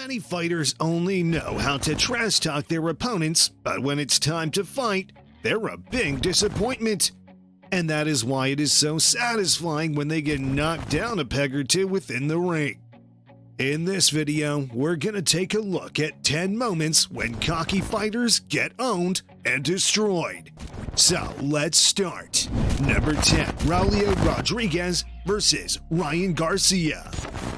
Many fighters only know how to trash talk their opponents, but when it's time to fight, they're a big disappointment. And that is why it is so satisfying when they get knocked down a peg or two within the ring. In this video, we're gonna take a look at 10 moments when cocky fighters get owned and destroyed. So let's start. Number 10, Raul Rodriguez versus Ryan Garcia.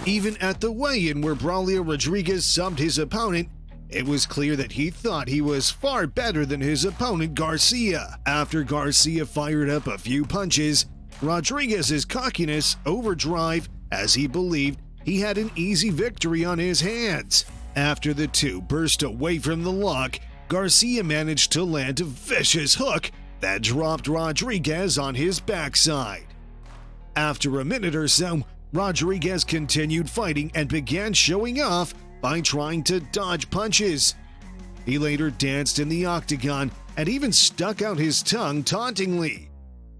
Even at the weigh-in where Braulio Rodriguez subbed his opponent, it was clear that he thought he was far better than his opponent Garcia. After Garcia fired up a few punches, Rodriguez's cockiness overdrive as he believed he had an easy victory on his hands. After the two burst away from the lock, Garcia managed to land a vicious hook that dropped Rodriguez on his backside. After a minute or so, Rodriguez continued fighting and began showing off by trying to dodge punches. He later danced in the octagon and even stuck out his tongue tauntingly.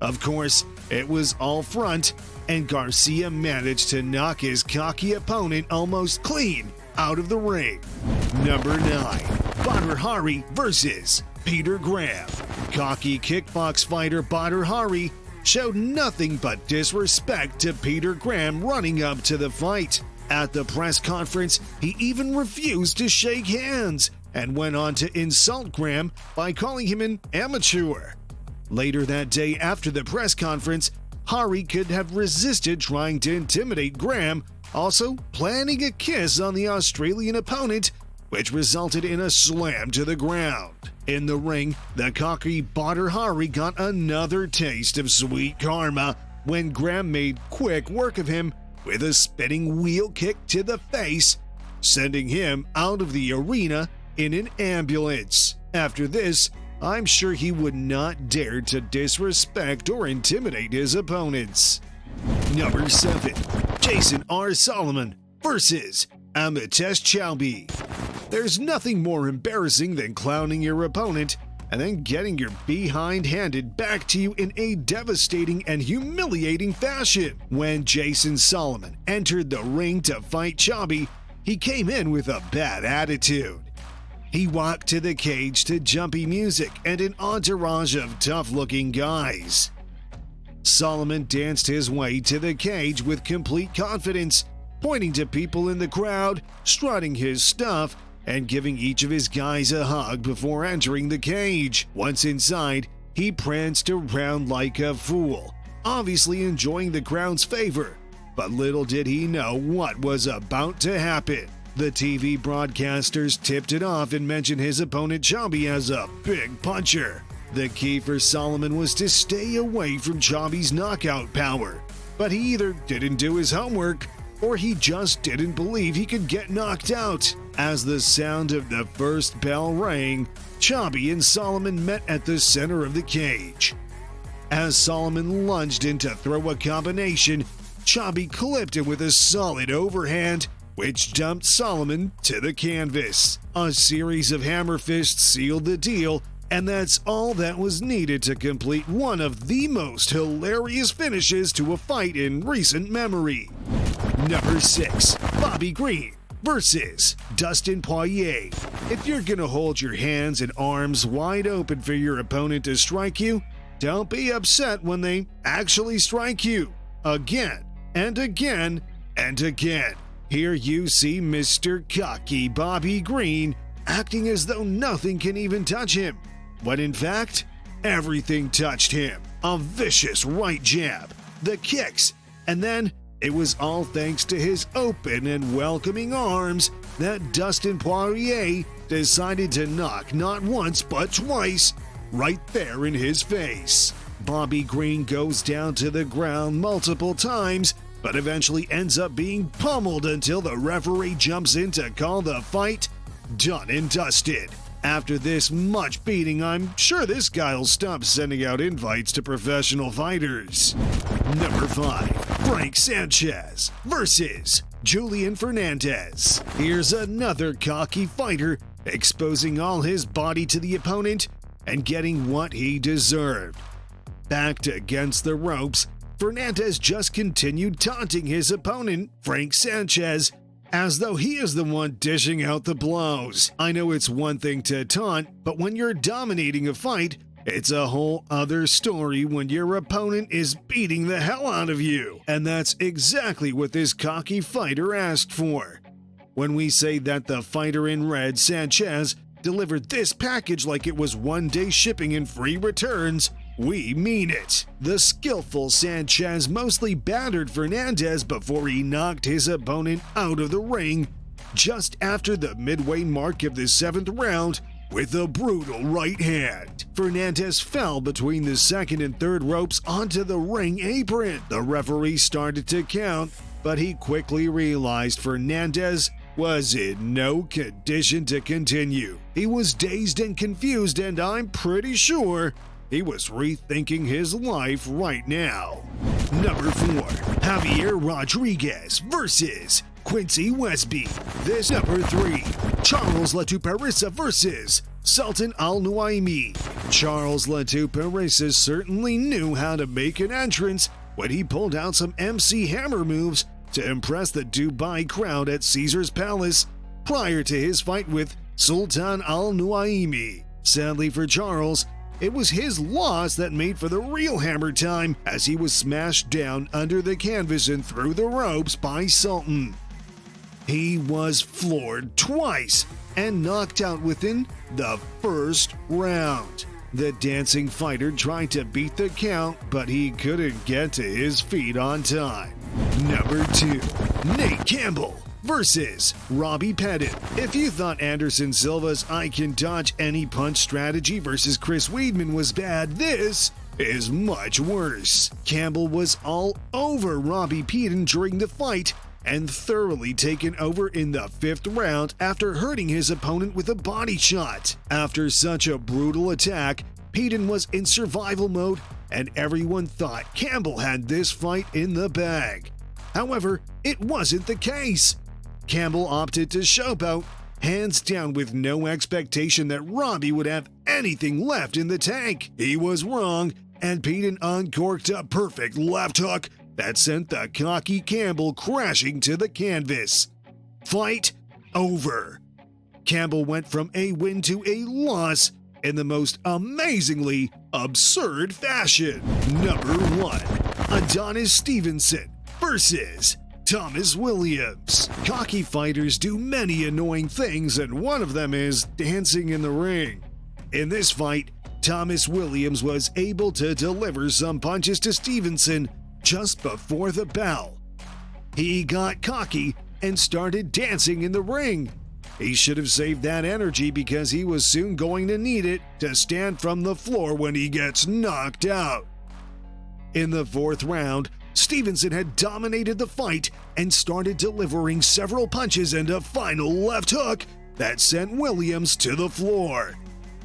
Of course, it was all front, and Garcia managed to knock his cocky opponent almost clean out of the ring. Number 9, Badri Hari versus Peter Graham. Cocky kickbox fighter Badri Hari showed nothing but disrespect to Peter Graham running up to the fight. At the press conference, he even refused to shake hands and went on to insult Graham by calling him an amateur. Later that day after the press conference, Hari could have resisted trying to intimidate Graham, also planning a kiss on the Australian opponent, which resulted in a slam to the ground. In the ring, the cocky Badri Hari got another taste of sweet karma when Graham made quick work of him with a spinning wheel kick to the face, sending him out of the arena in an ambulance. After this, I'm sure he would not dare to disrespect or intimidate his opponents. Number 7, Jason R. Solomon versus Amitesh Chaubey. There's nothing more embarrassing than clowning your opponent and then getting your behind handed back to you in a devastating and humiliating fashion. When Jason Solomon entered the ring to fight Chaubey, he came in with a bad attitude. He walked to the cage to jumpy music and an entourage of tough-looking guys. Solomon danced his way to the cage with complete confidence, pointing to people in the crowd, strutting his stuff, and giving each of his guys a hug before entering the cage. Once inside, he pranced around like a fool, obviously enjoying the crowd's favor. But little did he know what was about to happen. The TV broadcasters tipped it off and mentioned his opponent Chaubey as a big puncher. The key for Solomon was to stay away from Chaubey's knockout power, but he either didn't do his homework or he just didn't believe he could get knocked out. As the sound of the first bell rang, Chaubey and Solomon met at the center of the cage. As Solomon lunged in to throw a combination, Chaubey clipped him with a solid overhand, which dumped Solomon to the canvas. A series of hammer fists sealed the deal, and that's all that was needed to complete one of the most hilarious finishes to a fight in recent memory. Number 6, Bobby Green versus Dustin Poirier. If you're gonna hold your hands and arms wide open for your opponent to strike you, don't be upset when they actually strike you. Again and again and again. Here you see Mr. Cocky Bobby Green acting as though nothing can even touch him, when in fact, everything touched him. A vicious right jab, the kicks, and then it was all thanks to his open and welcoming arms that Dustin Poirier decided to knock not once but twice right there in his face. Bobby Green goes down to the ground multiple times, but eventually ends up being pummeled until the referee jumps in to call the fight done and dusted. After this much beating, I'm sure this guy'll stop sending out invites to professional fighters. Number 5, Frank Sanchez versus Julian Fernandez. Here's another cocky fighter exposing all his body to the opponent and getting what he deserved. Backed against the ropes, Fernandez just continued taunting his opponent, Frank Sanchez, as though he is the one dishing out the blows. I know it's one thing to taunt, but when you're dominating a fight, it's a whole other story when your opponent is beating the hell out of you. And that's exactly what this cocky fighter asked for. When we say that the fighter in red, Sanchez, delivered this package like it was one-day shipping and free returns, we mean it. The skillful Sanchez mostly battered Fernandez before he knocked his opponent out of the ring just after the midway mark of the 7th round with a brutal right hand. Fernandez fell between the 2nd and 3rd ropes onto the ring apron. The referee started to count, but he quickly realized Fernandez was in no condition to continue. He was dazed and confused, and I'm pretty sure he was rethinking his life right now. Number 4, Javier Rodriguez versus Quincy Wesby. This number 3, Charles Latuparissa versus Sultan Al Nuaimi. Charles Latuparissa certainly knew how to make an entrance when he pulled out some MC Hammer moves to impress the Dubai crowd at Caesar's Palace prior to his fight with Sultan Al Nuaimi. Sadly for Charles, it was his loss that made for the real hammer time as he was smashed down under the canvas and through the ropes by Sultan. He was floored twice and knocked out within the 1st round. The dancing fighter tried to beat the count, but he couldn't get to his feet on time. Number 2, Nate Campbell versus Robbie Peden. If you thought Anderson Silva's I can dodge any punch strategy versus Chris Weidman was bad, this is much worse. Campbell was all over Robbie Peden during the fight and thoroughly taken over in the 5th round after hurting his opponent with a body shot. After such a brutal attack, Peden was in survival mode and everyone thought Campbell had this fight in the bag. However, it wasn't the case. Campbell opted to showboat, hands down, with no expectation that Robbie would have anything left in the tank. He was wrong, and Peden uncorked a perfect left hook that sent the cocky Campbell crashing to the canvas. Fight over. Campbell went from a win to a loss in the most amazingly absurd fashion. Number 1, Adonis Stevenson versus Thomas Williams. Cocky fighters do many annoying things, and one of them is dancing in the ring. In this fight, Thomas Williams was able to deliver some punches to Stevenson just before the bell. He got cocky and started dancing in the ring. He should have saved that energy because he was soon going to need it to stand from the floor when he gets knocked out. In the 4th round, Stevenson had dominated the fight and started delivering several punches and a final left hook that sent Williams to the floor.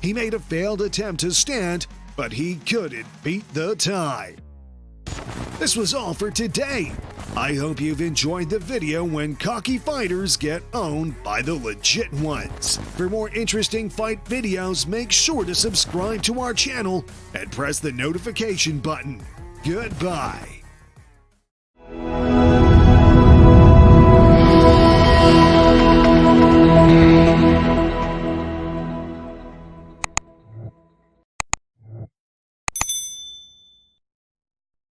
He made a failed attempt to stand, but he couldn't beat the time. This was all for today. I hope you've enjoyed the video when cocky fighters get owned by the legit ones. For more interesting fight videos, make sure to subscribe to our channel and press the notification button. Goodbye.